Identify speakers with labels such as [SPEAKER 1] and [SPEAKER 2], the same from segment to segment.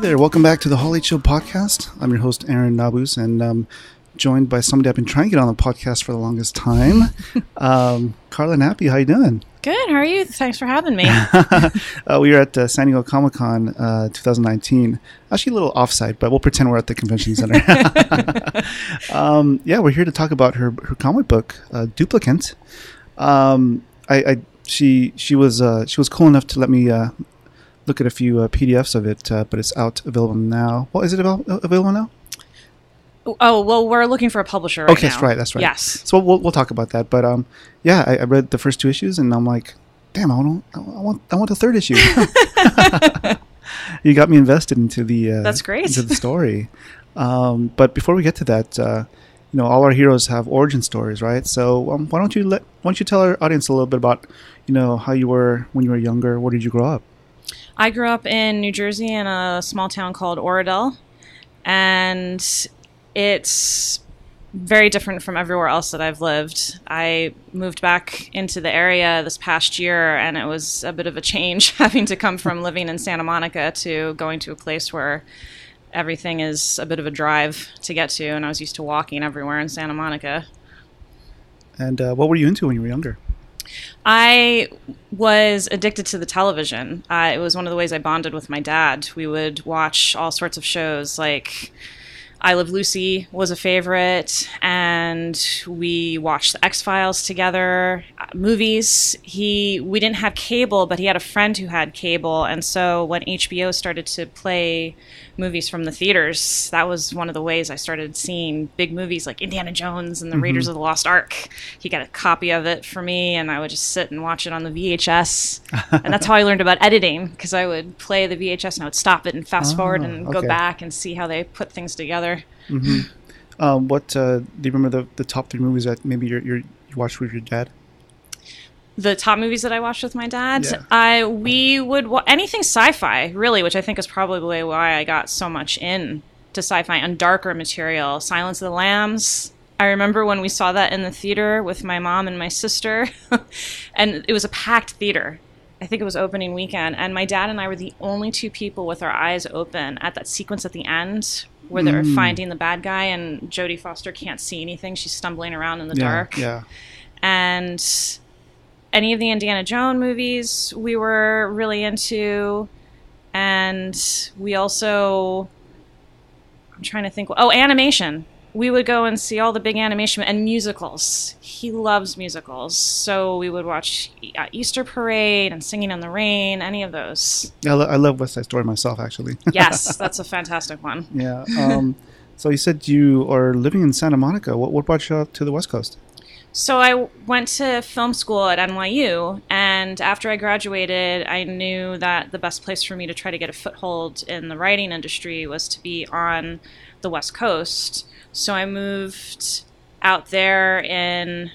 [SPEAKER 1] there, welcome back to the Hall H Show podcast. I'm your host, Aaron Nabus, and I'm joined by somebody I've been trying to get on the podcast for the longest time. Karla Nappi, how you doing?
[SPEAKER 2] Good, how are you? Thanks for having me.
[SPEAKER 1] We were at San Diego Comic-Con 2019. Actually a little off-site, but we'll pretend we're at the convention center. We're here to talk about her comic book, Duplicant. She was cool enough to let me look at a few PDFs of it, but it's available now. Well, is it available now?
[SPEAKER 2] Oh, well, we're looking for a publisher right now.
[SPEAKER 1] Okay, that's right.
[SPEAKER 2] Yes.
[SPEAKER 1] So we'll talk about that. But I read the first two issues, and I'm like, damn, I want the third issue. You got me invested into the
[SPEAKER 2] that's great.
[SPEAKER 1] into the story. But before we get to that, all our heroes have origin stories, right? So why don't you tell our audience a little bit about how you were when you were younger? Where did you grow up?
[SPEAKER 2] I grew up in New Jersey in a small town called Oradell, and it's very different from everywhere else that I've lived. I moved back into the area this past year, and it was a bit of a change having to come from living in Santa Monica to going to a place where everything is a bit of a drive to get to, and I was used to walking everywhere in Santa Monica.
[SPEAKER 1] And what were you into when you were younger?
[SPEAKER 2] I was addicted to the television. It was one of the ways I bonded with my dad. We would watch all sorts of shows, like I Love Lucy was a favorite, and we watched the X-Files together, movies. We didn't have cable, but he had a friend who had cable, and so when HBO started to play movies from the theaters, that was one of the ways I started seeing big movies like Indiana Jones and the Raiders of the Lost Ark. He got a copy of it for me, and I would just sit and watch it on the VHS. And that's how I learned about editing, because I would play the VHS and I would stop it and fast forward and go back and see how they put things together.
[SPEAKER 1] Mm-hmm. What do you remember the top three movies that maybe you watched with your dad?
[SPEAKER 2] The top movies that I watched with my dad?
[SPEAKER 1] Yeah.
[SPEAKER 2] We would anything sci-fi, really, which I think is probably why I got so much into sci-fi and darker material. Silence of the Lambs. I remember when we saw that in the theater with my mom and my sister, and it was a packed theater. I think it was opening weekend, and my dad and I were the only two people with our eyes open at that sequence at the end where they're finding the bad guy, and Jodie Foster can't see anything. She's stumbling around in the dark. Yeah. And any of the Indiana Jones movies we were really into, and we also, I'm trying to think, animation. We would go and see all the big animation and musicals. He loves musicals. So we would watch Easter Parade and Singing in the Rain, any of those.
[SPEAKER 1] Yeah, I love West Side Story myself, actually.
[SPEAKER 2] Yes, that's a fantastic one.
[SPEAKER 1] Yeah. So you said you are living in Santa Monica. What brought you out to the West Coast?
[SPEAKER 2] So I went to film school at NYU, and after I graduated, I knew that the best place for me to try to get a foothold in the writing industry was to be on the West Coast. So I moved out there in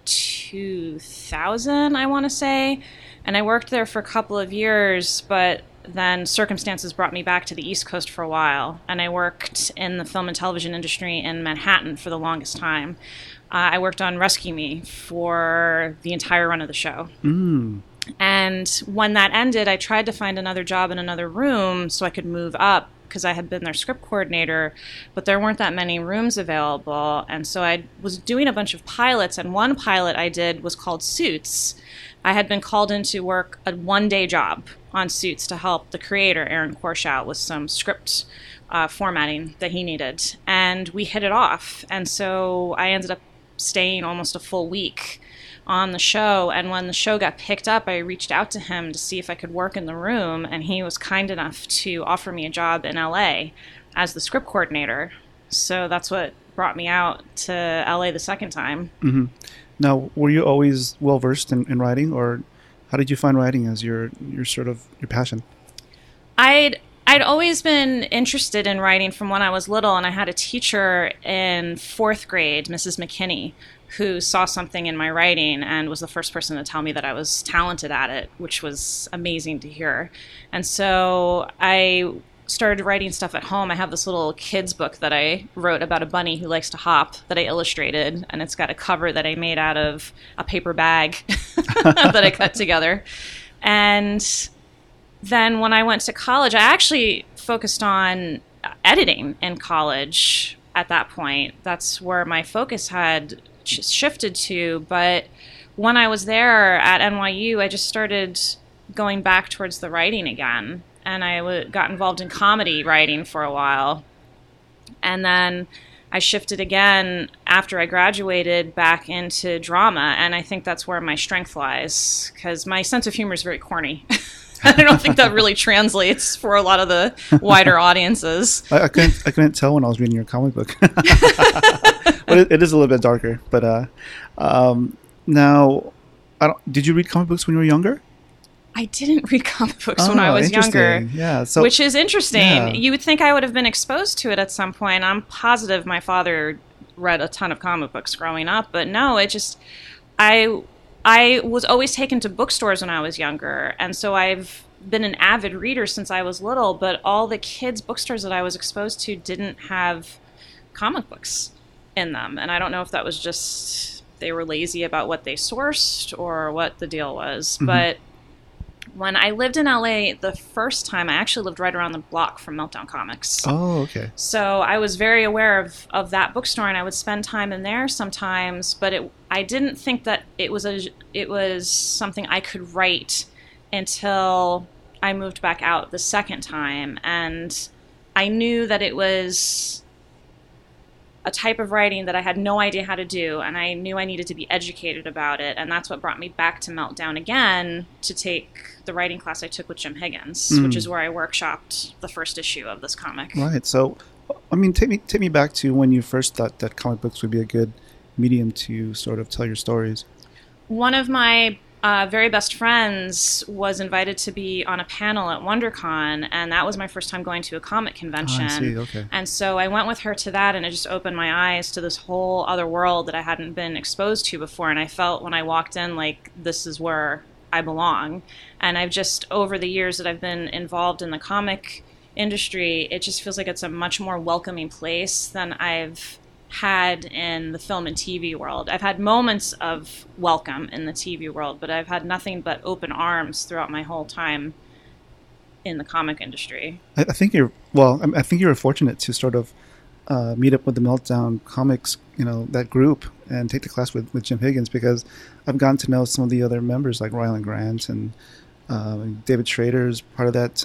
[SPEAKER 2] 2000, I want to say, and I worked there for a couple of years, but then circumstances brought me back to the East Coast for a while, and I worked in the film and television industry in Manhattan for the longest time. I worked on Rescue Me for the entire run of the show. And when that ended, I tried to find another job in another room so I could move up, because I had been their script coordinator, but there weren't that many rooms available. And so I was doing a bunch of pilots, and one pilot I did was called Suits. I had been called in to work a one-day job on Suits to help the creator, Aaron Korshout, with some script formatting that he needed. And we hit it off. And so I ended up staying almost a full week on the show, and when the show got picked up, I reached out to him to see if I could work in the room, and he was kind enough to offer me a job in LA as the script coordinator. So that's what brought me out to LA the second time.
[SPEAKER 1] Now, were you always well versed in writing, or how did you find writing as your passion?
[SPEAKER 2] I'd always been interested in writing from when I was little, and I had a teacher in 4th grade, Mrs. McKinney, who saw something in my writing and was the first person to tell me that I was talented at it, which was amazing to hear. And so I started writing stuff at home. I have this little kids book that I wrote about a bunny who likes to hop that I illustrated, and it's got a cover that I made out of a paper bag that I cut together. And then when I went to college, I actually focused on editing in college at that point. That's where my focus had shifted to. But when I was there at NYU, I just started going back towards the writing again. And I got involved in comedy writing for a while. And then I shifted again after I graduated back into drama. And I think that's where my strength lies, because my sense of humor is very corny. I don't think that really translates for a lot of the wider audiences.
[SPEAKER 1] I couldn't tell when I was reading your comic book. But it is a little bit darker. But now, did you read comic books when you were younger?
[SPEAKER 2] I didn't read comic books when I was younger.
[SPEAKER 1] Yeah,
[SPEAKER 2] which is interesting.
[SPEAKER 1] Yeah.
[SPEAKER 2] You would think I would have been exposed to it at some point. I'm positive my father read a ton of comic books growing up, but no, I was always taken to bookstores when I was younger, and so I've been an avid reader since I was little, but all the kids' bookstores that I was exposed to didn't have comic books in them, and I don't know if that was just they were lazy about what they sourced or what the deal was, but when I lived in LA the first time, I actually lived right around the block from Meltdown Comics.
[SPEAKER 1] Oh, okay.
[SPEAKER 2] So I was very aware of that bookstore, and I would spend time in there sometimes. But I didn't think that it was something I could write until I moved back out the second time, and I knew that it was a type of writing that I had no idea how to do, and I knew I needed to be educated about it, and that's what brought me back to Meltdown again to take the writing class I took with Jim Higgins, which is where I workshopped the first issue of this comic.
[SPEAKER 1] Right. So, I mean, take me back to when you first thought that comic books would be a good medium to sort of tell your stories.
[SPEAKER 2] One of my very best friends was invited to be on a panel at WonderCon, and that was my first time going to a comic convention.
[SPEAKER 1] I see. Okay.
[SPEAKER 2] And so I went with her to that, and it just opened my eyes to this whole other world that I hadn't been exposed to before. And I felt when I walked in like this is where I belong. And I've just, over the years that I've been involved in the comic industry, it just feels like it's a much more welcoming place than I've had in the film and TV world. I've had moments of welcome in the TV world, but I've had nothing but open arms throughout my whole time in the comic industry.
[SPEAKER 1] I think you were fortunate to sort of meet up with the Meltdown Comics, that group, and take the class with Jim Higgins, because I've gotten to know some of the other members like Ryland Grant and David Schrader's part of that,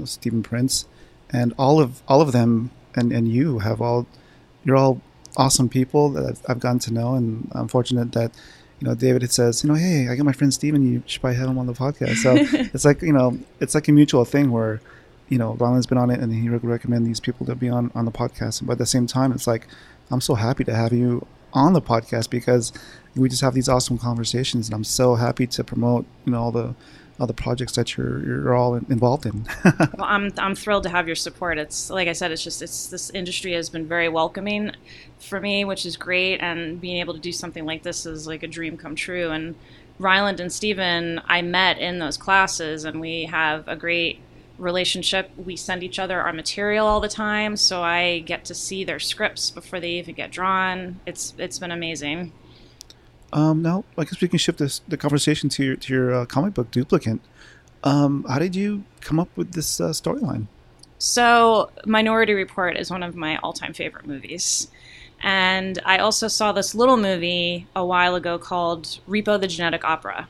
[SPEAKER 1] Stephen Prince, and all of them, and you're all awesome people that I've gotten to know, and I'm fortunate that David says, hey, I got my friend Stephen, you should probably have him on the podcast. So it's like a mutual thing where Ryland's been on it and he would recommend these people to be on the podcast, but at the same time it's like I'm so happy to have you on the podcast because we just have these awesome conversations, and I'm so happy to promote all the projects that you're all involved in.
[SPEAKER 2] Well, I'm thrilled to have your support. It's like I said, it's this industry has been very welcoming for me, which is great, and being able to do something like this is like a dream come true. And Ryland and Stephen, I met in those classes, and we have a great relationship. We send each other our material all the time, so I get to see their scripts before they even get drawn. It's been amazing.
[SPEAKER 1] Now, I guess we can shift the conversation to your comic book, Duplicant. How did you come up with this storyline?
[SPEAKER 2] So, Minority Report is one of my all-time favorite movies. And I also saw this little movie a while ago called Repo the Genetic Opera.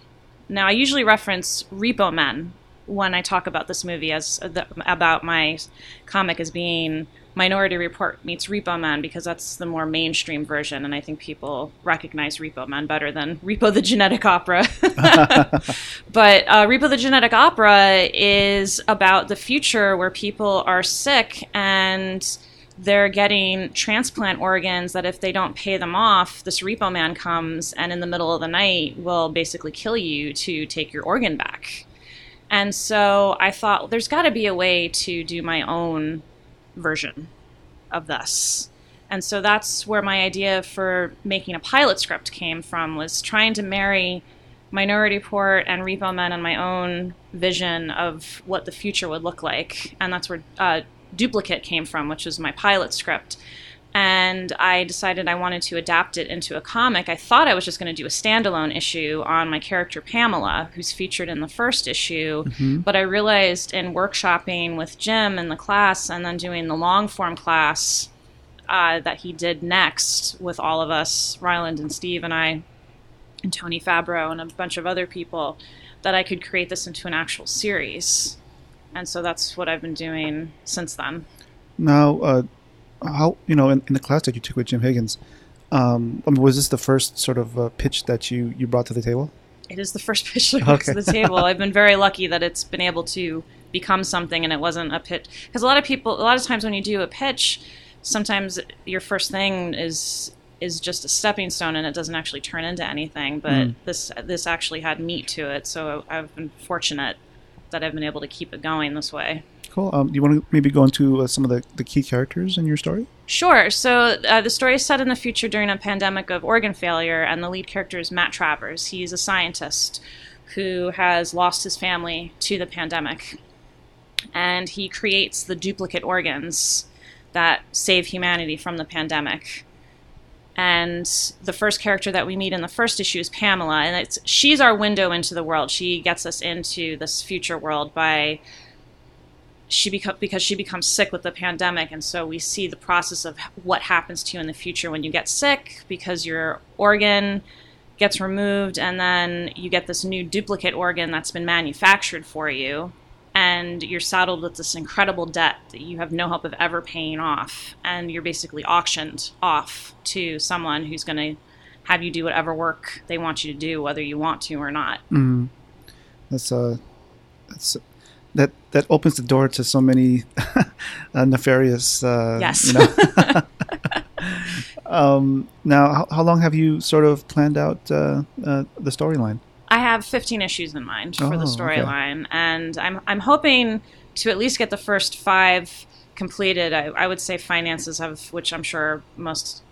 [SPEAKER 2] Now, I usually reference Repo Men when I talk about this movie about my comic as being Minority Report meets Repo Man, because that's the more mainstream version, and I think people recognize Repo Man better than Repo the Genetic Opera. But Repo the Genetic Opera is about the future where people are sick and they're getting transplant organs that if they don't pay them off, this Repo Man comes and in the middle of the night will basically kill you to take your organ back. And so I thought, well, there's got to be a way to do my own version of this. And so that's where my idea for making a pilot script came from, was trying to marry Minority Report and Repo Men and my own vision of what the future would look like. And that's where Duplicate came from, which was my pilot script. And I decided I wanted to adapt it into a comic. I thought I was just going to do a standalone issue on my character Pamela, who's featured in the first issue. But I realized in workshopping with Jim in the class and then doing the long form class that he did next with all of us, Ryland and Steve and I, and Tony Fabro and a bunch of other people, that I could create this into an actual series. And so that's what I've been doing since then.
[SPEAKER 1] Now, how, in the class that you took with Jim Higgins, was this the first sort of pitch that you brought to the table?
[SPEAKER 2] It is the first pitch that I brought to the table. I've been very lucky that it's been able to become something and it wasn't a pitch. Because a lot of times when you do a pitch, sometimes your first thing is just a stepping stone and it doesn't actually turn into anything. But this actually had meat to it, so I've been fortunate that I've been able to keep it going this way.
[SPEAKER 1] Cool. Do you want to maybe go into some of the key characters in your story?
[SPEAKER 2] Sure. So the story is set in the future during a pandemic of organ failure, and the lead character is Matt Travers. He's a scientist who has lost his family to the pandemic, and he creates the duplicate organs that save humanity from the pandemic. And the first character that we meet in the first issue is Pamela, and she's our window into the world. She gets us into this future world because she becomes sick with the pandemic, and so we see the process of what happens to you in the future when you get sick because your organ gets removed, and then you get this new duplicate organ that's been manufactured for you, and you're saddled with this incredible debt that you have no hope of ever paying off, and you're basically auctioned off to someone who's going to have you do whatever work they want you to do, whether you want to or not.
[SPEAKER 1] That opens the door to so many nefarious.
[SPEAKER 2] Yes.
[SPEAKER 1] Now, how long have you sort of planned out the storyline?
[SPEAKER 2] I have 15 issues in mind for the storyline, and I'm hoping to at least get the first 5 completed. I would say finances which I'm sure most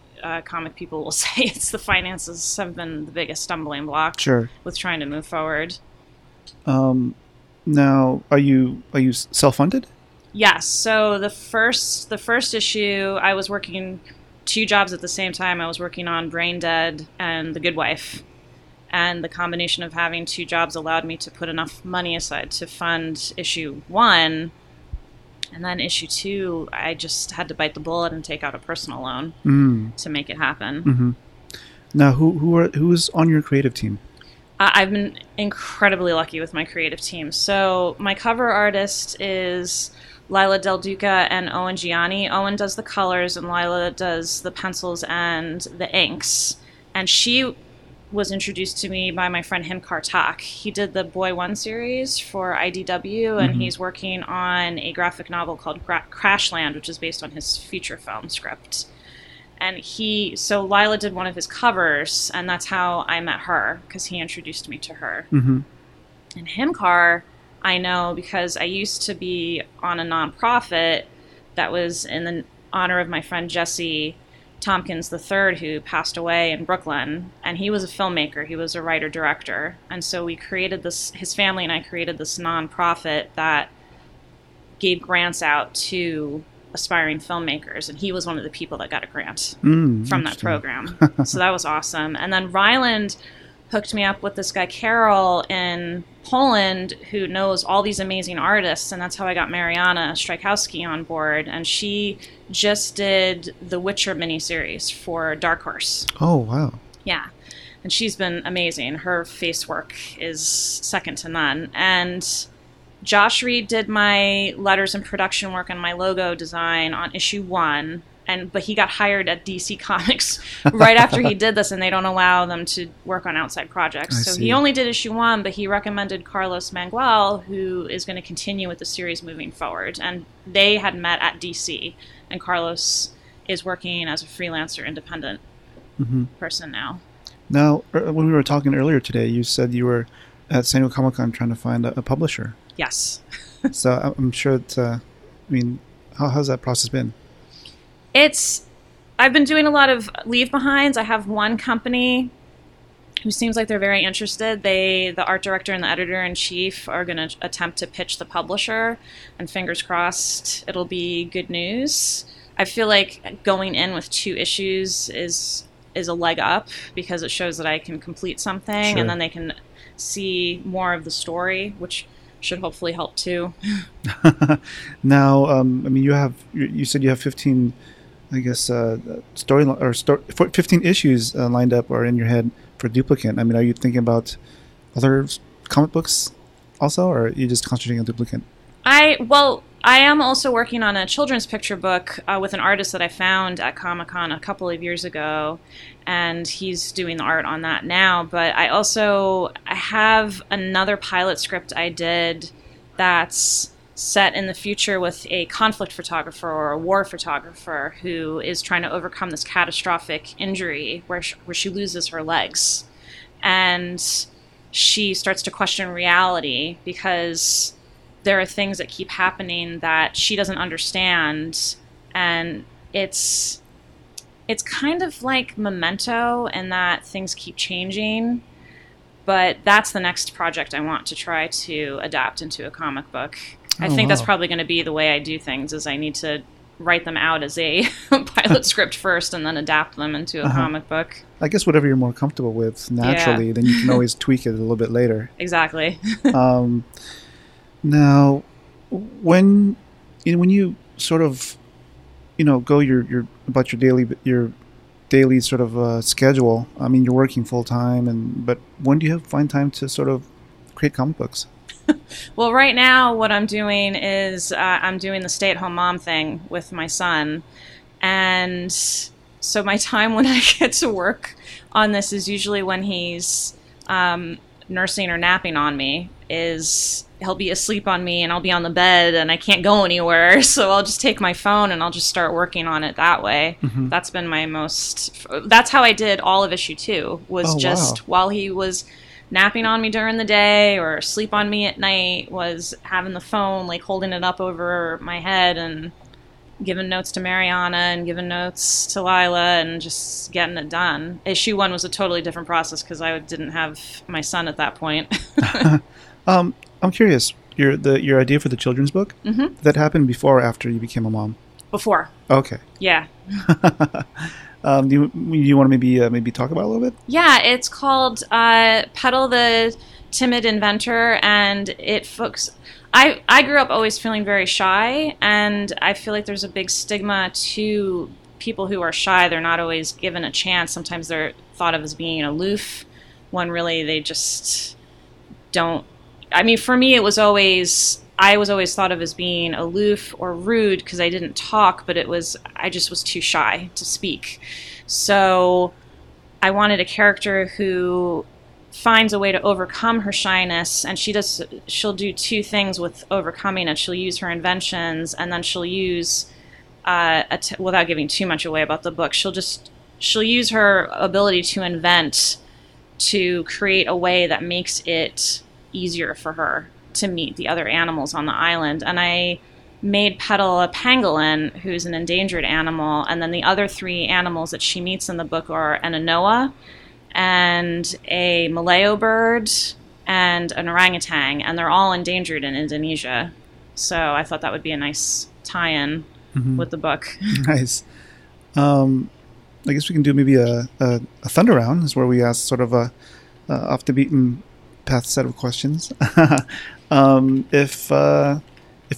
[SPEAKER 2] comic people will say the finances have been the biggest stumbling block with trying to move forward.
[SPEAKER 1] Now, are you self-funded?
[SPEAKER 2] Yes. So the first issue, I was working 2 jobs at the same time. I was working on Brain Dead and The Good Wife. And the combination of having 2 jobs allowed me to put enough money aside to fund issue 1. And then issue 2, I just had to bite the bullet and take out a personal loan to make it happen.
[SPEAKER 1] Now, who is on your creative team?
[SPEAKER 2] I've been incredibly lucky with my creative team. So my cover artist is Lila Del Duca and Owen Gianni. Owen does the colors and Lila does the pencils and the inks. And she was introduced to me by my friend Him Kartak. He did the Boy One series for IDW, and he's working on a graphic novel called Crashland, which is based on his feature film script. And so Lila did one of his covers, and that's how I met her, because he introduced me to her. And Himkar, I know because I used to be on a nonprofit that was in the honor of my friend Jesse Tompkins III, who passed away in Brooklyn, and he was a filmmaker. He was a writer-director. And so we created his family and I created this nonprofit that gave grants out to aspiring filmmakers, and he was one of the people that got a grant from that program. So that was awesome. And then Ryland hooked me up with this guy Karol in Poland who knows all these amazing artists, and that's how I got Mariana Strykowski on board, and she just did the Witcher miniseries for Dark Horse.
[SPEAKER 1] Oh, wow.
[SPEAKER 2] Yeah. And she's been amazing. Her face work is second to none. And Josh Reed did my letters and production work and my logo design on issue 1, but he got hired at DC Comics right after he did this, and they don't allow them to work on outside projects. So he only did issue 1, but he recommended Carlos Mangual, who is going to continue with the series moving forward. And they had met at DC, and Carlos is working as a freelancer independent person now. Now,
[SPEAKER 1] when we were talking earlier today, you said you were at San Diego Comic-Con trying to find a publisher.
[SPEAKER 2] Yes.
[SPEAKER 1] So I'm sure how's that process been?
[SPEAKER 2] I've been doing a lot of leave behinds. I have one company who seems like they're very interested. The art director and the editor-in-chief are going to attempt to pitch the publisher, and fingers crossed it'll be good news. I feel like going in with 2 issues is a leg up because it shows that I can complete something,
[SPEAKER 1] Sure.
[SPEAKER 2] and then they can see more of the story, which should hopefully help too.
[SPEAKER 1] Now, I mean, you said you have 15, I guess, 15 issues lined up or in your head for Duplicant. I mean, are you thinking about other comic books also, or are you just concentrating on Duplicant?
[SPEAKER 2] I am also working on a children's picture book with an artist that I found at Comic-Con a couple of years ago, and he's doing the art on that now. But I have another pilot script I did that's set in the future with a conflict photographer or a war photographer who is trying to overcome this catastrophic injury where she loses her legs. And she starts to question reality because there are things that keep happening that she doesn't understand, and it's kind of like Memento in that things keep changing. But that's the next project I want to try to adapt into a comic book. I think that's probably going to be the way I do things, is I need to write them out as a pilot script first and then adapt them into a comic book.
[SPEAKER 1] I guess whatever you're more comfortable with naturally, then you can always tweak it a little bit later.
[SPEAKER 2] Exactly.
[SPEAKER 1] Now, when you sort of go your about your daily sort of schedule. I mean, you're working full time, but when do you find time to sort of create comic books?
[SPEAKER 2] Well, right now what I'm doing is I'm doing the stay-at-home mom thing with my son, and so my time when I get to work on this is usually when he's nursing or napping on me. He'll be asleep on me and I'll be on the bed and I can't go anywhere, so I'll just take my phone and I'll just start working on it that way. Mm-hmm. That's how I did all of issue 2, was while he was napping on me during the day or asleep on me at night, was having the phone, like holding it up over my head and giving notes to Mariana and giving notes to Lila and just getting it done. Issue 1 was a totally different process because I didn't have my son at that point.
[SPEAKER 1] I'm curious, your idea for the children's book, that happened before or after you became a mom?
[SPEAKER 2] Before.
[SPEAKER 1] Okay.
[SPEAKER 2] Yeah.
[SPEAKER 1] Do you want to maybe talk about it a little bit?
[SPEAKER 2] Yeah, it's called Petal the Timid Inventor, and it focuses... I grew up always feeling very shy, and I feel like there's a big stigma to people who are shy. They're not always given a chance. Sometimes they're thought of as being aloof, when really they just don't... I mean, for me, I was always thought of as being aloof or rude because I didn't talk, but I just was too shy to speak. So I wanted a character who finds a way to overcome her shyness, and she'll do 2 things with overcoming it. She'll use her inventions, and then she'll use, without giving too much away about the book, she'll use her ability to invent to create a way that makes it easier for her to meet the other animals on the island. And I made Petal a pangolin, who's an endangered animal, and then the other 3 animals that she meets in the book are an anoa and a Malayo bird and an orangutan, and they're all endangered in Indonesia. So I thought that would be a nice tie-in with the book.
[SPEAKER 1] Nice. I guess we can do maybe a thunder round, is where we ask sort of a off the beaten path set of questions. If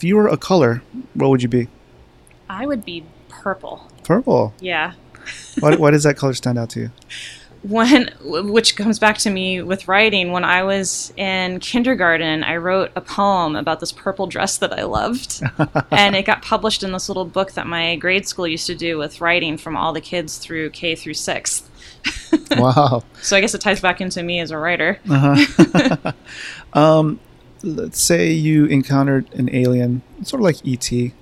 [SPEAKER 1] you were a color, what would you be?
[SPEAKER 2] I would be purple.
[SPEAKER 1] Purple?
[SPEAKER 2] Yeah.
[SPEAKER 1] Why does that color stand out to you?
[SPEAKER 2] Which comes back to me with writing. When I was in kindergarten, I wrote a poem about this purple dress that I loved. And it got published in this little book that my grade school used to do with writing from all the kids through K through 6th.
[SPEAKER 1] Wow.
[SPEAKER 2] So I guess it ties back into me as a writer.
[SPEAKER 1] Let's say you encountered an alien, sort of like E.T.,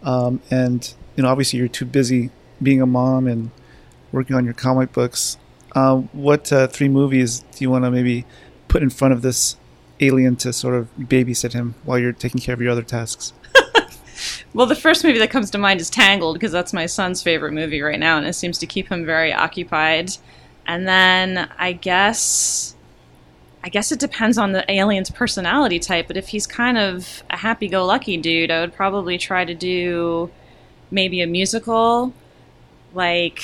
[SPEAKER 1] and obviously you're too busy being a mom and working on your comic books. What 3 movies do you want to maybe put in front of this alien to sort of babysit him while you're taking care of your other tasks?
[SPEAKER 2] Well, the first movie that comes to mind is Tangled, because that's my son's favorite movie right now, and it seems to keep him very occupied. And then I guess it depends on the alien's personality type, but if he's kind of a happy-go-lucky dude, I would probably try to do maybe a musical, like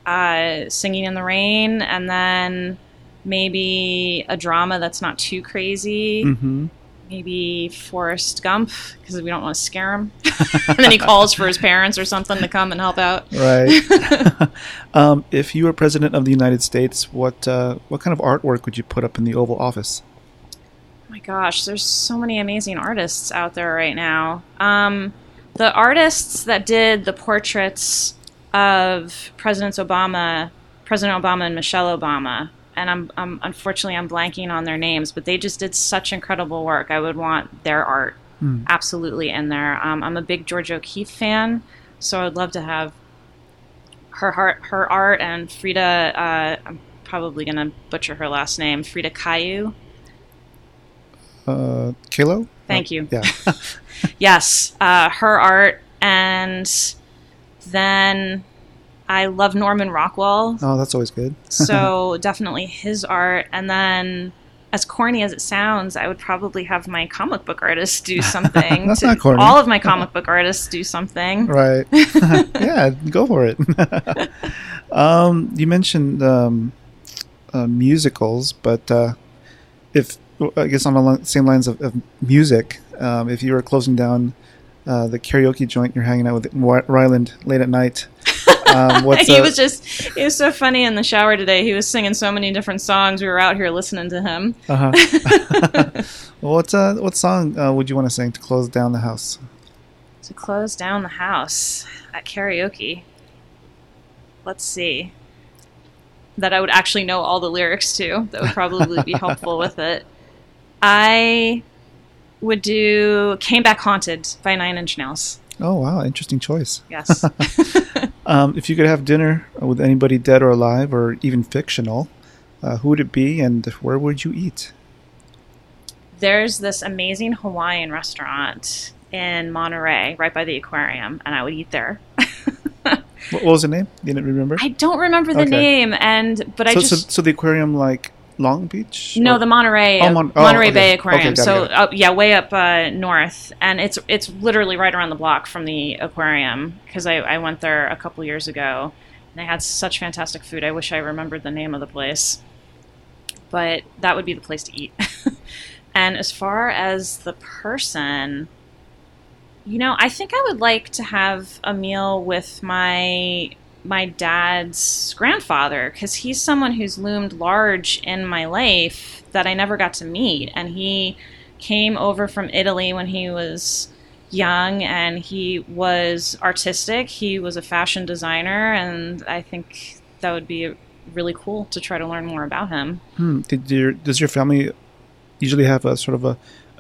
[SPEAKER 2] Singing in the Rain, and then maybe a drama that's not too crazy.
[SPEAKER 1] Mm-hmm.
[SPEAKER 2] Maybe Forrest Gump, because we don't want to scare him. And then he calls for his parents or something to come and help out.
[SPEAKER 1] Right. If you were president of the United States, what kind of artwork would you put up in the Oval Office?
[SPEAKER 2] Oh my gosh, there's so many amazing artists out there right now. The artists that did the portraits of President Obama and Michelle Obama, and I'm unfortunately I'm blanking on their names, but they just did such incredible work. I would want their art absolutely in there. I'm a big George O'Keeffe fan, so I'd love to have her art, and Frida. I'm probably gonna butcher her last name. Frida Kahlo.
[SPEAKER 1] Kahlo?
[SPEAKER 2] Thank you.
[SPEAKER 1] Yeah.
[SPEAKER 2] Yes, her art, and then I love Norman Rockwell.
[SPEAKER 1] Oh, that's always good.
[SPEAKER 2] So definitely his art. And then, as corny as it sounds, I would probably have my comic book artists do something.
[SPEAKER 1] That's not corny.
[SPEAKER 2] All of my comic book artists do something.
[SPEAKER 1] Right. Yeah, go for it. You mentioned musicals, but if I guess on the same lines of music, if you were closing down the karaoke joint you're hanging out with Ryland late at night,
[SPEAKER 2] it was so funny in the shower today. He was singing so many different songs. We were out here listening to him.
[SPEAKER 1] Well, what song would you want to sing to close down the house?
[SPEAKER 2] To close down the house at karaoke. Let's see. That I would actually know all the lyrics to. That would probably be helpful with it. I would do Came Back Haunted by Nine Inch Nails.
[SPEAKER 1] Oh, wow. Interesting choice.
[SPEAKER 2] Yes.
[SPEAKER 1] If you could have dinner with anybody dead or alive or even fictional, who would it be and where would you eat?
[SPEAKER 2] There's this amazing Hawaiian restaurant in Monterey right by the aquarium, and I would eat there.
[SPEAKER 1] What was the name? You didn't remember?
[SPEAKER 2] I don't remember the name,
[SPEAKER 1] So the aquarium, like Long Beach?
[SPEAKER 2] No, the Monterey
[SPEAKER 1] Monterey
[SPEAKER 2] Bay Aquarium.
[SPEAKER 1] Okay, got it.
[SPEAKER 2] Way up north, and it's literally right around the block from the aquarium, because I went there a couple years ago, and they had such fantastic food. I wish I remembered the name of the place, but that would be the place to eat. And as far as the person, I think I would like to have a meal with my dad's grandfather, because he's someone who's loomed large in my life that I never got to meet. And he came over from Italy when he was young, and he was artistic. He was a fashion designer, and I think that would be really cool to try to learn more about him.
[SPEAKER 1] Does your family usually have a sort of a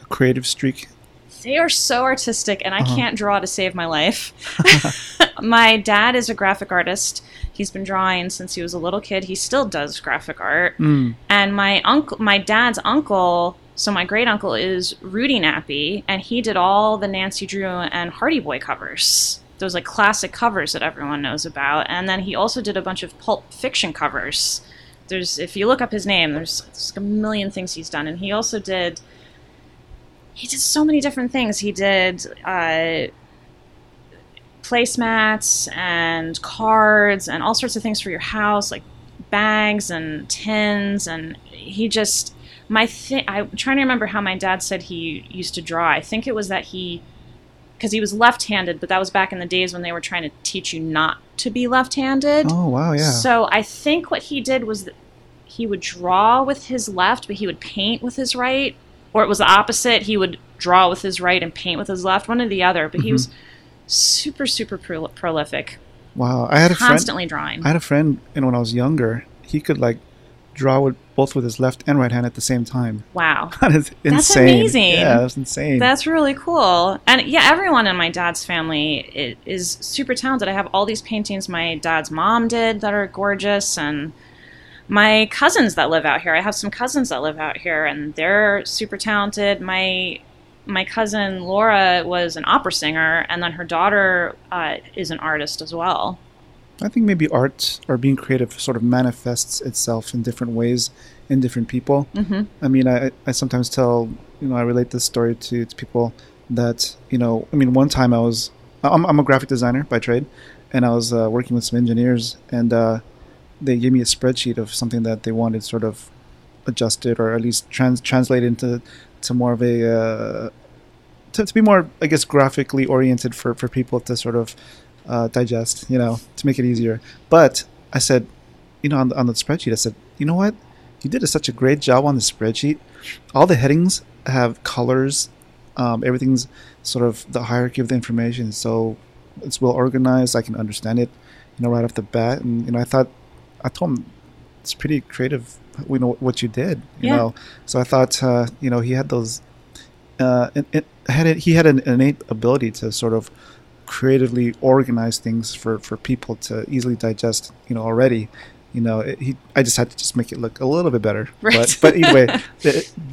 [SPEAKER 1] creative streak?
[SPEAKER 2] They are so artistic, and I can't draw to save my life. My dad is a graphic artist. He's been drawing since he was a little kid. He still does graphic art. And my dad's uncle, so my great uncle, is Ludy Nappi, and he did all the Nancy Drew and Hardy Boy covers. Those like classic covers that everyone knows about. And then he also did a bunch of pulp fiction covers. If you look up his name, there's a million things he's done. And he also did so many different things. He did placemats and cards and all sorts of things for your house, like bags and tins. And I'm trying to remember how my dad said he used to draw. I think it was that because he was left-handed, but that was back in the days when they were trying to teach you not to be left-handed.
[SPEAKER 1] Oh, wow, yeah.
[SPEAKER 2] So I think what he did was that he would draw with his left, but he would paint with his right. Or it was the opposite. He would draw with his right and paint with his left, one or the other. But he was super, super prolific.
[SPEAKER 1] Wow.
[SPEAKER 2] Constantly drawing.
[SPEAKER 1] I had a friend, when I was younger, he could draw both with his left and right hand at the same time.
[SPEAKER 2] Wow.
[SPEAKER 1] That is insane.
[SPEAKER 2] That's amazing.
[SPEAKER 1] Yeah, that's insane.
[SPEAKER 2] That's really cool. And yeah, everyone in my dad's family is super talented. I have all these paintings my dad's mom did that are gorgeous, and my cousins that live out here. I have some cousins that live out here, and they're super talented. My cousin Laura was an opera singer, and then her daughter is an artist as well.
[SPEAKER 1] I think maybe art or being creative sort of manifests itself in different ways in different people. I mean, I sometimes tell, I relate this story to people that, one time I was I'm a graphic designer by trade, and I was working with some engineers, and they gave me a spreadsheet of something that they wanted sort of adjusted or at least translate into to more of a to be more, I guess, graphically oriented for people to sort of digest, to make it easier. But I said, on the spreadsheet, I said, you know what? You did such a great job on the spreadsheet. All the headings have colors. Everything's sort of the hierarchy of the information, so it's well organized. I can understand it, right off the bat. And I told him it's pretty creative. What you did, So I thought, he had those. He had an innate ability to sort of creatively organize things for people to easily digest. Already. I just had to make it look a little bit better.
[SPEAKER 2] Right.
[SPEAKER 1] But either way,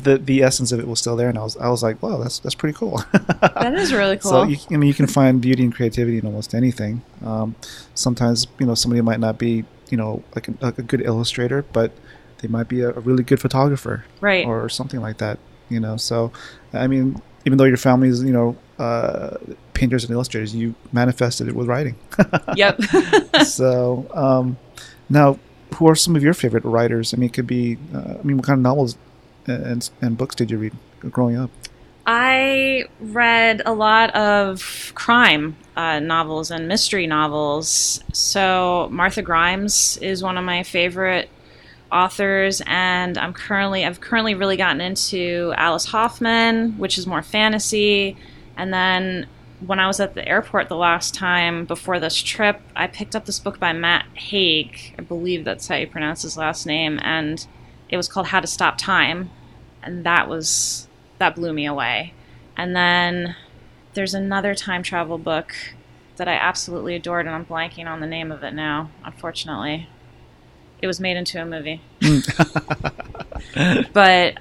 [SPEAKER 1] the essence of it was still there, and I was like, wow, that's pretty cool.
[SPEAKER 2] That is really cool.
[SPEAKER 1] So you can find beauty and creativity in almost anything. Sometimes somebody might not be like a good illustrator, but they might be a really good photographer,
[SPEAKER 2] right,
[SPEAKER 1] or something like that. So I mean, even though your family is painters and illustrators, you manifested it with writing.
[SPEAKER 2] Yep.
[SPEAKER 1] So now, who are some of your favorite writers? I mean, it could be, what kind of novels and books did you read growing up?
[SPEAKER 2] I read a lot of crime novels and mystery novels. So Martha Grimes is one of my favorite authors, and I've currently really gotten into Alice Hoffman, which is more fantasy. And then when I was at the airport the last time before this trip, I picked up this book by Matt Haig. I believe that's how you pronounce his last name. And it was called How to Stop Time. And that blew me away. And then there's another time travel book that I absolutely adored, and I'm blanking on the name of it now, unfortunately. It was made into a movie. But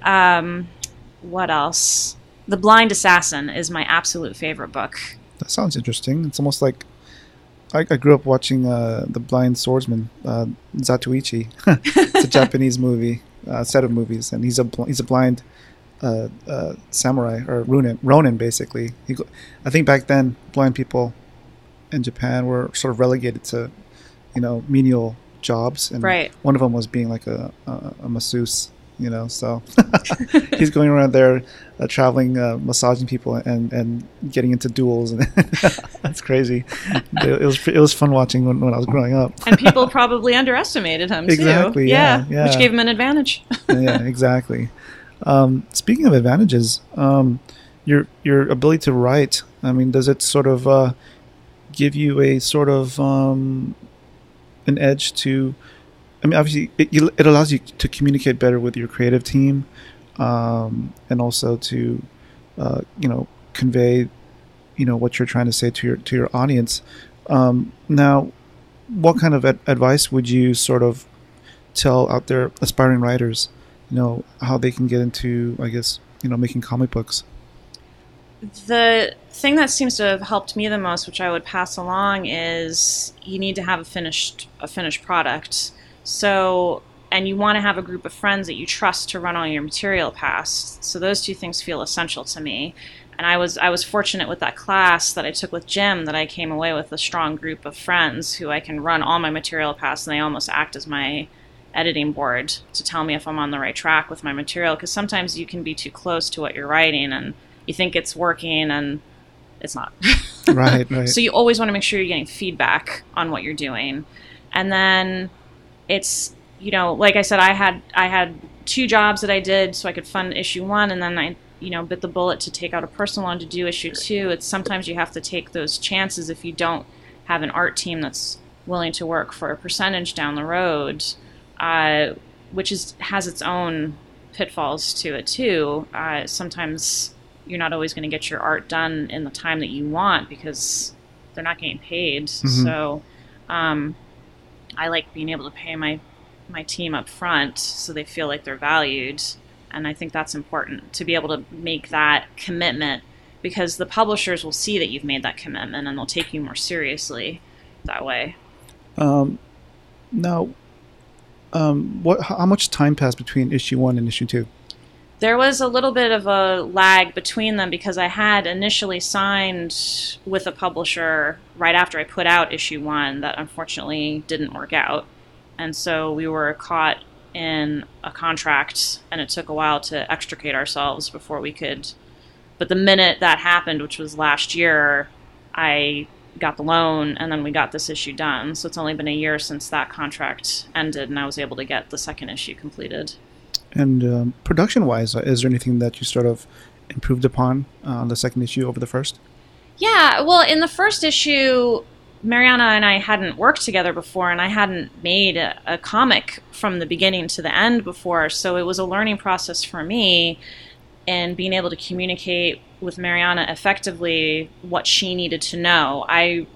[SPEAKER 2] what else? The Blind Assassin is my absolute favorite book.
[SPEAKER 1] That sounds interesting. It's almost like I grew up watching The Blind Swordsman, Zatoichi. It's a Japanese movie, set of movies, and he's a blind samurai or Ronin, basically. I think back then, blind people in Japan were sort of relegated to, menial jobs, and
[SPEAKER 2] right.
[SPEAKER 1] One of them was being like a masseuse. So he's going around there, traveling, massaging people, and getting into duels, and that's crazy. It was fun watching when I was growing up.
[SPEAKER 2] And people probably underestimated him too.
[SPEAKER 1] Exactly. Yeah.
[SPEAKER 2] Which gave him an advantage.
[SPEAKER 1] Yeah, exactly. Speaking of advantages, your ability to write. I mean, does it sort of give you a sort of an edge to? I mean, obviously, it allows you to communicate better with your creative team, and also to, convey, what you're trying to say to your audience. Now, what kind of advice would you sort of tell out there aspiring writers, how they can get into, I guess, making comic books?
[SPEAKER 2] The thing that seems to have helped me the most, which I would pass along, is you need to have a finished product. So, and you want to have a group of friends that you trust to run all your material past. So those two things feel essential to me. And I was fortunate with that class that I took with Jim, that I came away with a strong group of friends who I can run all my material past, and they almost act as my editing board to tell me if I'm on the right track with my material. Because sometimes you can be too close to what you're writing, and you think it's working, and it's not.
[SPEAKER 1] Right.
[SPEAKER 2] So you always want to make sure you're getting feedback on what you're doing. And then it's, like I said, I had 2 jobs that I did so I could fund issue 1, and then I, bit the bullet to take out a personal loan to do issue 2. It's sometimes you have to take those chances if you don't have an art team that's willing to work for a percentage down the road, which has its own pitfalls to it too. Sometimes you're not always going to get your art done in the time that you want because they're not getting paid. Mm-hmm. So I like being able to pay my team up front so they feel like they're valued. And I think that's important, to be able to make that commitment, because the publishers will see that you've made that commitment and they'll take you more seriously that way.
[SPEAKER 1] Now, how much time passed between issue 1 and issue 2?
[SPEAKER 2] There was a little bit of a lag between them because I had initially signed with a publisher right after I put out issue 1 that unfortunately didn't work out. And so we were caught in a contract, and it took a while to extricate ourselves before we could. But the minute that happened, which was last year, I got the loan, and then we got this issue done. So it's only been a year since that contract ended, and I was able to get the second issue completed.
[SPEAKER 1] And production-wise, is there anything that you sort of improved upon the second issue over the first?
[SPEAKER 2] Yeah, well, in the first issue, Mariana and I hadn't worked together before, and I hadn't made a comic from the beginning to the end before, so it was a learning process for me in being able to communicate with Mariana effectively what she needed to know. And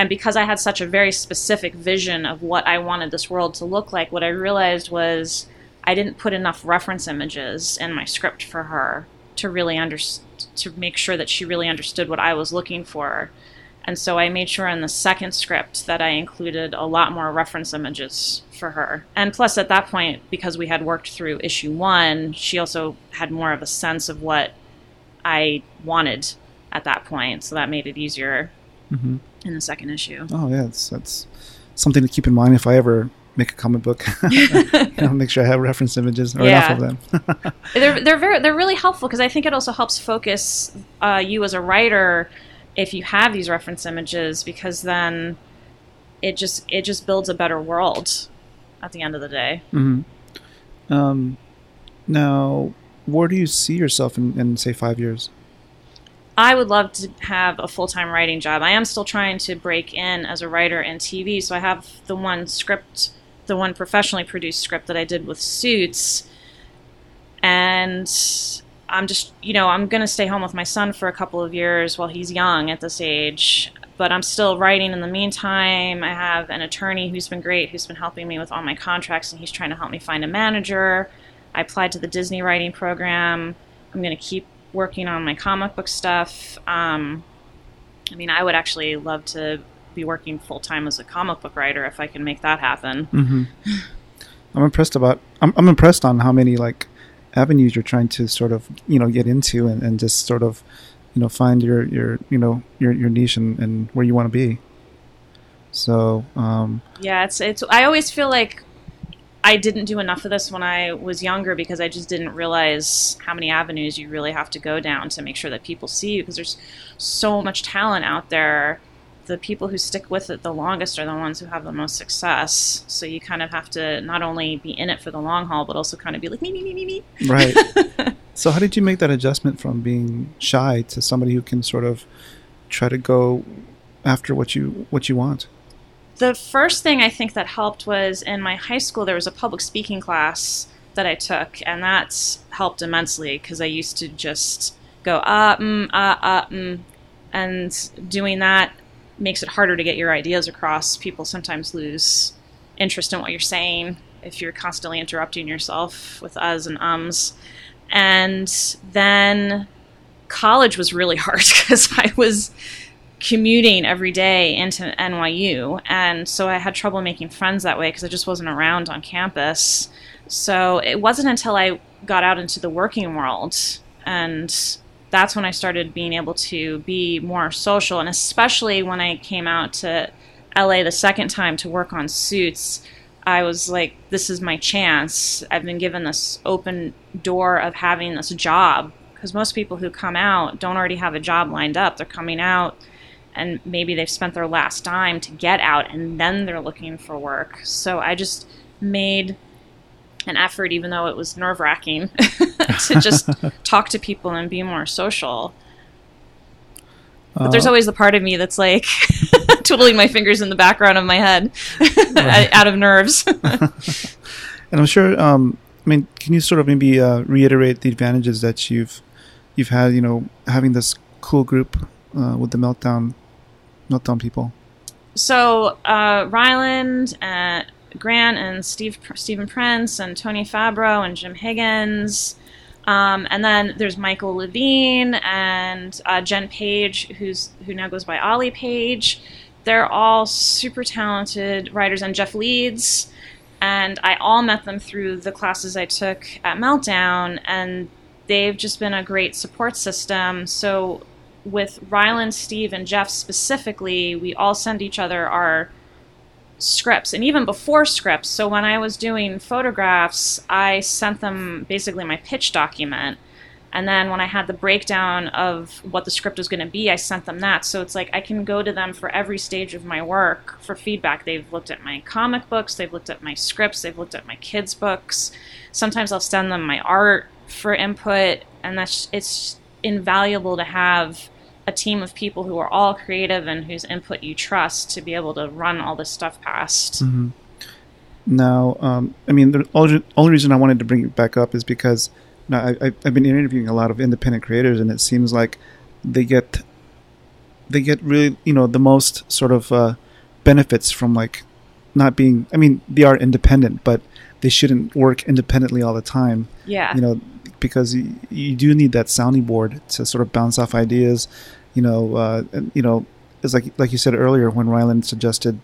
[SPEAKER 2] because I had such a very specific vision of what I wanted this world to look like, what I realized was I didn't put enough reference images in my script for her to really to make sure that she really understood what I was looking for. And so I made sure in the second script that I included a lot more reference images for her. And plus at that point, because we had worked through issue 1, she also had more of a sense of what I wanted at that point. So that made it easier in the second issue.
[SPEAKER 1] Oh yeah, that's something to keep in mind if I ever make a comic book. Make sure I have reference images or enough of them.
[SPEAKER 2] They're really helpful because I think it also helps focus you as a writer if you have these reference images, because then it just builds a better world at the end of the day.
[SPEAKER 1] Now, where do you see yourself in say 5 years?
[SPEAKER 2] I would love to have a full-time writing job. I am still trying to break in as a writer in TV, so I have the one professionally produced script that I did with Suits, and I'm just, I'm going to stay home with my son for a couple of years while he's young at this age, but I'm still writing in the meantime. I have an attorney who's been great, who's been helping me with all my contracts, and he's trying to help me find a manager. I applied to the Disney writing program. I'm going to keep working on my comic book stuff. I would actually love to be working full-time as a comic book writer if I can make that happen.
[SPEAKER 1] I'm impressed on how many avenues you're trying to sort of get into and just sort of find your niche and where you want to be. So
[SPEAKER 2] it's I always feel like I didn't do enough of this when I was younger because I just didn't realize how many avenues you really have to go down to make sure that people see you, because there's so much talent out there. The people who stick with it the longest are the ones who have the most success. So you kind of have to not only be in it for the long haul, but also kind of be like, me.
[SPEAKER 1] Right. So how did you make that adjustment from being shy to somebody who can sort of try to go after what you want?
[SPEAKER 2] The first thing I think that helped was in my high school, there was a public speaking class that I took, and that's helped immensely because I used to just go, and doing that makes it harder to get your ideas across. People sometimes lose interest in what you're saying if you're constantly interrupting yourself with uhs and ums. And then college was really hard because I was commuting every day into NYU, and so I had trouble making friends that way because I just wasn't around on campus. So it wasn't until I got out into the working world, and that's when I started being able to be more social. And especially when I came out to LA the second time to work on Suits, I was like, this is my chance. I've been given this open door of having this job, because most people who come out don't already have a job lined up. They're coming out and maybe they've spent their last dime to get out, and then they're looking for work. So I just made an effort, even though it was nerve-wracking, to just talk to people and be more social. But there's always the part of me that's like twiddling my fingers in the background of my head out of nerves.
[SPEAKER 1] And I'm sure, can you sort of maybe reiterate the advantages that you've had, having this cool group with the Meltdown people?
[SPEAKER 2] So Ryland, Grant, and Stephen Prince, and Tony Fabro, and Jim Higgins, and then there's Michael Levine and Jen Page, who now goes by Ollie Page. They're all super talented writers, and Jeff Leeds. And I all met them through the classes I took at Meltdown, and they've just been a great support system. So with Ryland, Steve, and Jeff specifically, we all send each other our scripts, and even before scripts. So when I was doing photographs, I sent them basically my pitch document. And then when I had the breakdown of what the script was going to be, I sent them that. So it's like I can go to them for every stage of my work for feedback. They've looked at my comic books, they've looked at my scripts, they've looked at my kids' books. Sometimes I'll send them my art for input, and it's invaluable to have a team of people who are all creative and whose input you trust to be able to run all this stuff past.
[SPEAKER 1] Mm-hmm. Now, I mean, the only reason I wanted to bring it back up is because now I've been interviewing a lot of independent creators, and it seems like they get really, the most sort of benefits from like not being. I mean, they are independent, but they shouldn't work independently all the time.
[SPEAKER 2] Yeah.
[SPEAKER 1] Because you do need that sounding board to sort of bounce off ideas. It's like you said earlier when Ryland suggested,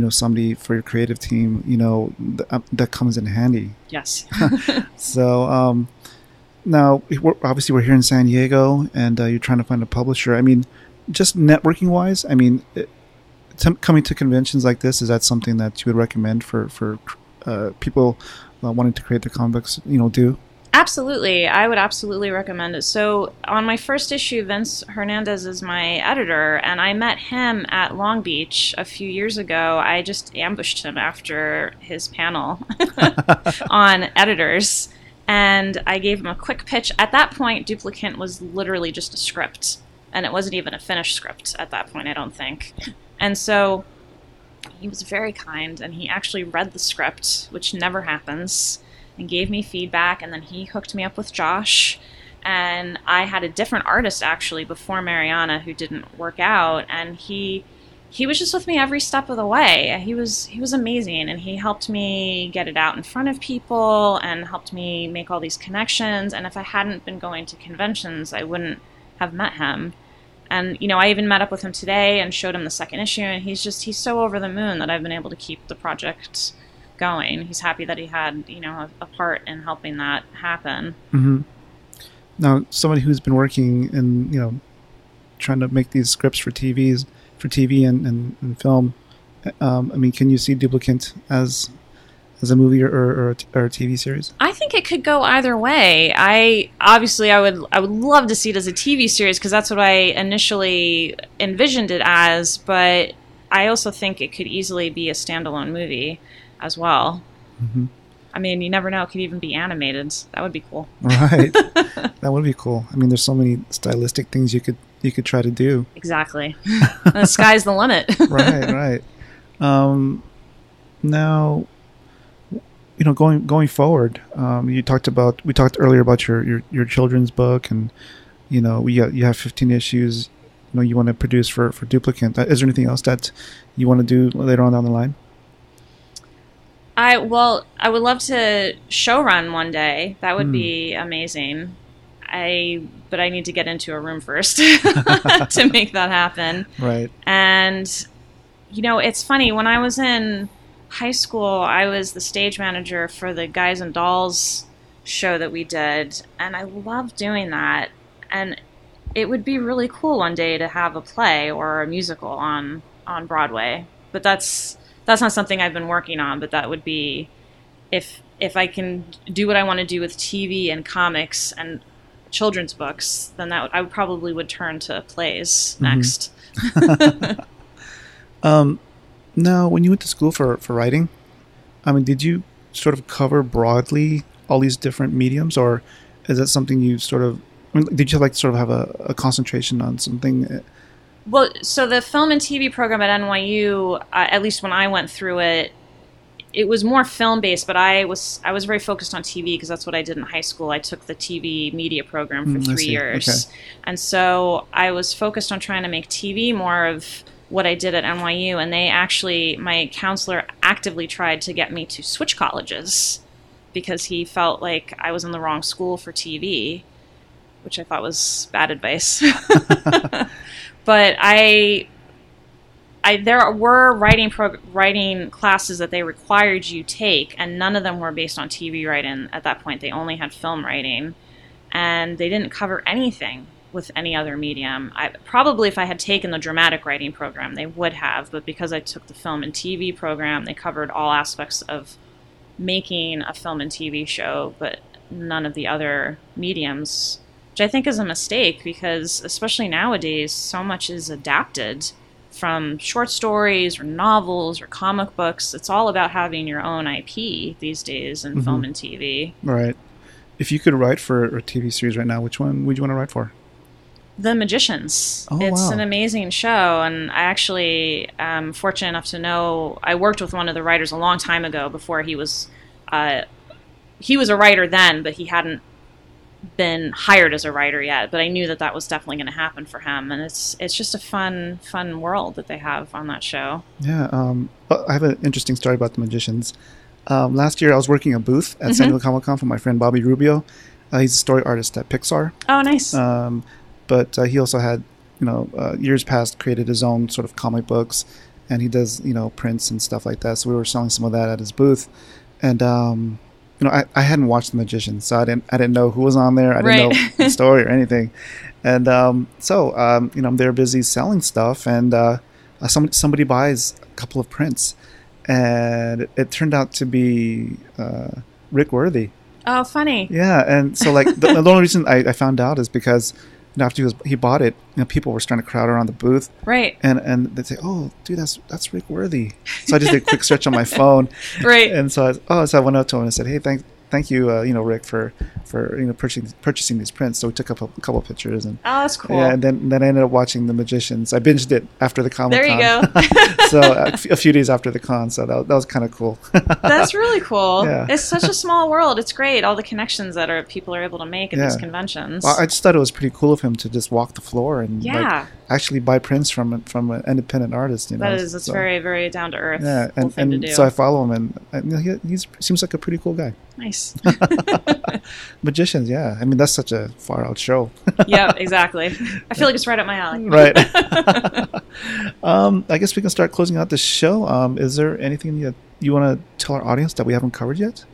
[SPEAKER 1] somebody for your creative team, that comes in handy.
[SPEAKER 2] Yes.
[SPEAKER 1] So now, we're here in San Diego, and you're trying to find a publisher. I mean, just networking-wise, coming to conventions like this, is that something that you would recommend for people wanting to create their comic books, do?
[SPEAKER 2] Absolutely. I would absolutely recommend it. So on my first issue, Vince Hernandez is my editor, and I met him at Long Beach a few years ago. I just ambushed him after his panel on editors, and I gave him a quick pitch. At that point, Duplicant was literally just a script, and it wasn't even a finished script at that point, I don't think. And so he was very kind, and he actually read the script, which never happens, and gave me feedback, and then he hooked me up with Josh. And I had a different artist actually before Mariana who didn't work out, and he was just with me every step of the way. He was amazing, and he helped me get it out in front of people and helped me make all these connections. And if I hadn't been going to conventions, I wouldn't have met him. And I even met up with him today and showed him the second issue, and he's so over the moon that I've been able to keep the project going. He's happy that he had a part in helping that happen.
[SPEAKER 1] Mm-hmm. Now, somebody who's been working in trying to make these scripts for TV and film, can you see Duplicant as a movie or a TV series?
[SPEAKER 2] I think it could go either way. I would love to see it as a TV series because that's what I initially envisioned it as, but I also think it could easily be a standalone movie as well.
[SPEAKER 1] Mm-hmm.
[SPEAKER 2] You never know. It could even be animated. That would be cool.
[SPEAKER 1] Right. That would be cool. There's so many stylistic things you could try to do.
[SPEAKER 2] Exactly. The sky's the limit.
[SPEAKER 1] Right. Now, going forward, we talked earlier about your children's book, and you have 15 issues. You want to produce for Duplicant. Is there anything else that you want to do later on down the line?
[SPEAKER 2] I would love to show run one day. That would be amazing. But I need to get into a room first to make that happen.
[SPEAKER 1] Right.
[SPEAKER 2] And it's funny, when I was in high school, I was the stage manager for the Guys and Dolls show that we did, and I loved doing that. And it would be really cool one day to have a play or a musical on Broadway. But that's not something I've been working on, but that would be, if I can do what I want to do with TV and comics and children's books, then I probably would turn to plays next.
[SPEAKER 1] Now, when you went to school for writing, did you sort of cover broadly all these different mediums, or is that something you sort of, did you have a concentration on something?
[SPEAKER 2] Well, so the film and TV program at NYU, at least when I went through it, it was more film-based, but I was very focused on TV because that's what I did in high school. I took the TV media program for 3 years. Okay. And so I was focused on trying to make TV more of what I did at NYU, and my counselor actively tried to get me to switch colleges because he felt like I was in the wrong school for TV, which I thought was bad advice. But I there were writing classes that they required you take, and none of them were based on TV writing at that point. They only had film writing, and they didn't cover anything with any other medium. Probably if I had taken the dramatic writing program, they would have, but because I took the film and TV program, they covered all aspects of making a film and TV show, but none of the other mediums, which I think is a mistake, because especially nowadays, so much is adapted from short stories or novels or comic books. It's all about having your own IP these days in film and TV.
[SPEAKER 1] Right. If you could write for a TV series right now, which one would you want to write for?
[SPEAKER 2] The Magicians.
[SPEAKER 1] Oh,
[SPEAKER 2] it's
[SPEAKER 1] wow.
[SPEAKER 2] an amazing show, and I actually am fortunate enough to know, I worked with one of the writers a long time ago before he was a writer then, but he hadn't been hired as a writer yet, but I knew that was definitely going to happen for him, and it's just a fun world that they have on that show.
[SPEAKER 1] Yeah, I have an interesting story about the Magicians. Last year I was working a booth at San Diego Comic-Con for my friend Bobby Rubio. He's a story artist at Pixar.
[SPEAKER 2] Oh, nice.
[SPEAKER 1] But he also had, years past created his own sort of comic books, and he does, prints and stuff like that. So we were selling some of that at his booth, and I hadn't watched The Magicians, so I didn't know who was on there. I didn't know the story or anything, and so I'm there busy selling stuff, and somebody buys a couple of prints, and it turned out to be Rick Worthy.
[SPEAKER 2] Oh, funny.
[SPEAKER 1] Yeah, and so like the only reason I found out is because after he bought it, people were starting to crowd around the booth.
[SPEAKER 2] Right.
[SPEAKER 1] And they'd say, "Oh, dude, that's Rick Worthy." So I just did a quick search on my phone.
[SPEAKER 2] Right.
[SPEAKER 1] And so I went up to him and I said, "Hey, thank you, Rick, for purchasing these prints." So we took up a couple of pictures, and
[SPEAKER 2] oh, that's cool.
[SPEAKER 1] Yeah, and then I ended up watching The Magicians. I binged it after the Comic-Con.
[SPEAKER 2] There you go.
[SPEAKER 1] So a few days after the con, so that was kind of cool.
[SPEAKER 2] That's really cool.
[SPEAKER 1] Yeah.
[SPEAKER 2] It's such a small world. It's great, all the connections that people are able to make at these conventions.
[SPEAKER 1] Well, I just thought it was pretty cool of him to just walk the floor and actually buy prints from an independent artist.
[SPEAKER 2] It's very, very down to earth.
[SPEAKER 1] Yeah,
[SPEAKER 2] cool thing to do.
[SPEAKER 1] So I follow him, and he seems like a pretty cool guy.
[SPEAKER 2] Nice.
[SPEAKER 1] Magicians, yeah. I mean, that's such a far out show.
[SPEAKER 2] Yeah, exactly. I feel like it's right up my alley.
[SPEAKER 1] Right. I guess we can start closing out the show. Is there anything that you want to tell our audience that we haven't covered yet?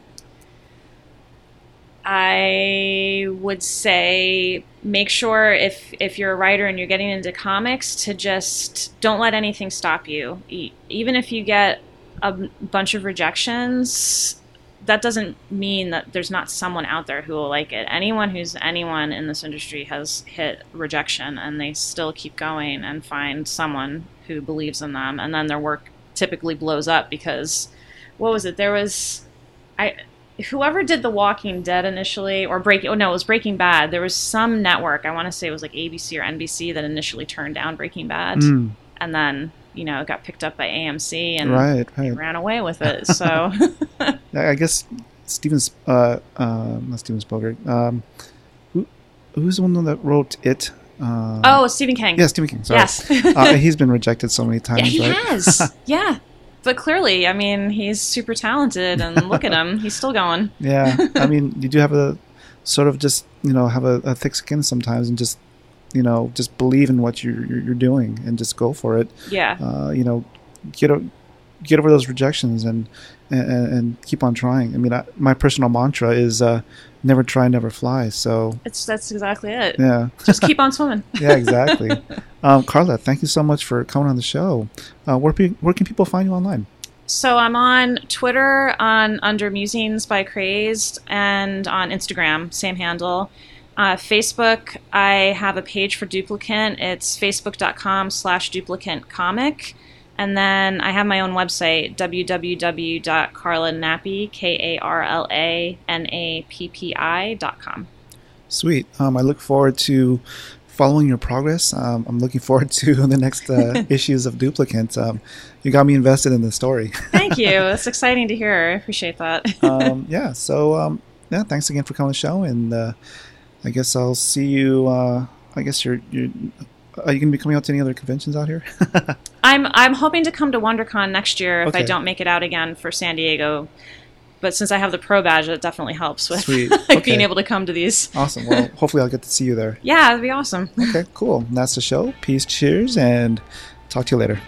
[SPEAKER 2] I would say make sure if you're a writer and you're getting into comics to just don't let anything stop you. Even if you get a bunch of rejections, that doesn't mean that there's not someone out there who will like it. Anyone in this industry has hit rejection, and they still keep going and find someone who believes in them, and then their work typically blows up because, what was it? There was, whoever did The Walking Dead initially, it was Breaking Bad. There was some network, I want to say it was like ABC or NBC, that initially turned down Breaking Bad, and then it got picked up by AMC, and they ran away with it. So
[SPEAKER 1] I guess not Steven Spielberg. Who's the one that wrote It?
[SPEAKER 2] Stephen King.
[SPEAKER 1] Yeah, Stephen King. Sorry.
[SPEAKER 2] Yes.
[SPEAKER 1] He's been rejected so many times.
[SPEAKER 2] Yeah, he
[SPEAKER 1] right?
[SPEAKER 2] has. Yeah. But clearly, I mean, he's super talented, and look at him. He's still going.
[SPEAKER 1] Yeah. I mean, you do have a sort of just, have a thick skin sometimes, and just, just believe in what you're doing and just go for it.
[SPEAKER 2] Yeah.
[SPEAKER 1] Get over those rejections and keep on trying. I mean, my personal mantra is never try, never fly. So
[SPEAKER 2] that's exactly it.
[SPEAKER 1] Yeah.
[SPEAKER 2] Just keep on swimming.
[SPEAKER 1] Yeah, exactly. Karla, thank you so much for coming on the show. Where can people find you online?
[SPEAKER 2] So I'm on Twitter under Musings by Crazed, and on Instagram, same handle. Facebook, I have a page for Duplicant. It's facebook.com/duplicantcomic. And then I have my own website, www.karlanappi, KarlaNappi.com.
[SPEAKER 1] Sweet. I look forward to following your progress. I'm looking forward to the next issues of Duplicant. You got me invested in the story.
[SPEAKER 2] Thank you. It's exciting to hear. I appreciate that.
[SPEAKER 1] So thanks again for coming on the show, and I guess I'll see you. I guess are you going to be coming out to any other conventions out here?
[SPEAKER 2] I'm hoping to come to WonderCon next year if I don't make it out again for San Diego. But since I have the pro badge, it definitely helps with being able to come to these.
[SPEAKER 1] Awesome. Well, hopefully I'll get to see you there.
[SPEAKER 2] Yeah, that'd be awesome.
[SPEAKER 1] Okay, cool. And that's the show. Peace, cheers, and talk to you later.